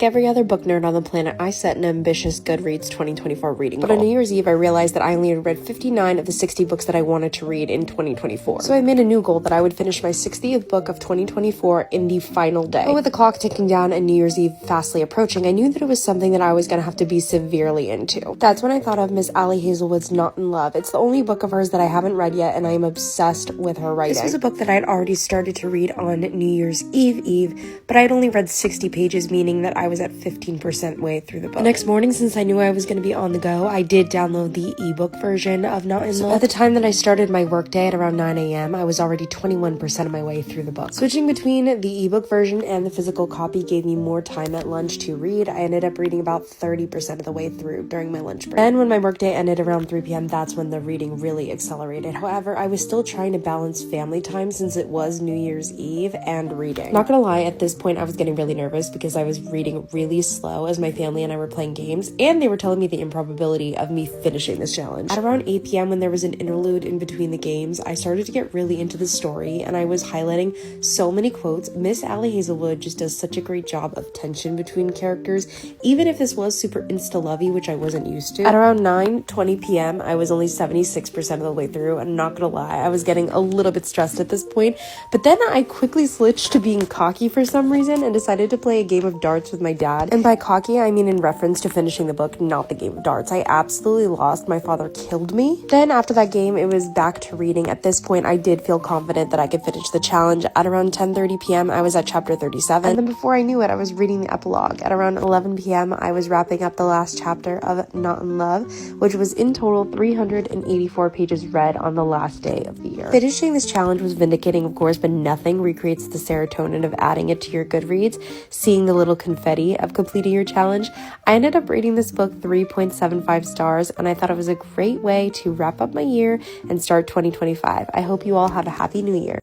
Like every other book nerd on the planet, I set an ambitious Goodreads 2024 reading goal. But on New Year's Eve, I realized that I only had read 59 of the 60 books that I wanted to read in 2024. So I made a new goal that I would finish my 60th book of 2024 in the final day. But with the clock ticking down and New Year's Eve fastly approaching, I knew that it was something that I was going to have to be severely into. That's when I thought of Miss Allie Hazelwood's Not in Love. It's the only book of hers that I haven't read yet, and I am obsessed with her writing. This was a book that I had already started to read on New Year's Eve, but I had only read 60 pages, meaning that I was at 15% way through the book. The next morning, since I knew I was going to be on the go, I did download the ebook version of Not in Love. At the time that I started my workday at around 9 a.m., I was already 21% of my way through the book. Switching between the ebook version and the physical copy gave me more time at lunch to read. I ended up reading about 30% of the way through during my lunch break. And when my workday ended around 3 p.m., that's when the reading really accelerated. However, I was still trying to balance family time since it was New Year's Eve and reading. Not gonna lie, at this point I was getting really nervous because I was reading really slow as my family and I were playing games, and they were telling me the improbability of me finishing this challenge. At around 8 p.m. when there was an interlude in between the games, I started to get really into the story and I was highlighting so many quotes. Miss Allie Hazelwood just does such a great job of tension between characters, even if this was super insta-lovey, which I wasn't used to. At around 9:20 p.m. I was only 76% of the way through, and not gonna lie, I was getting a little bit stressed at this point, but then I quickly switched to being cocky for some reason and decided to play a game of darts with my dad. And by cocky, I mean in reference to finishing the book, not the game of darts. I absolutely lost. My father killed me. Then after that game, it was back to reading. At this point, I did feel confident that I could finish the challenge. At around 10:30 p.m., I was at chapter 37. And then before I knew it, I was reading the epilogue. At around 11 p.m., I was wrapping up the last chapter of Not in Love, which was in total 384 pages read on the last day of the year. Finishing this challenge was vindicating, of course, but nothing recreates the serotonin of adding it to your Goodreads, seeing the little confetti of completing your challenge. I ended up rating this book 3.75 stars, and I thought it was a great way to wrap up my year and start 2025. I hope you all have a happy new year.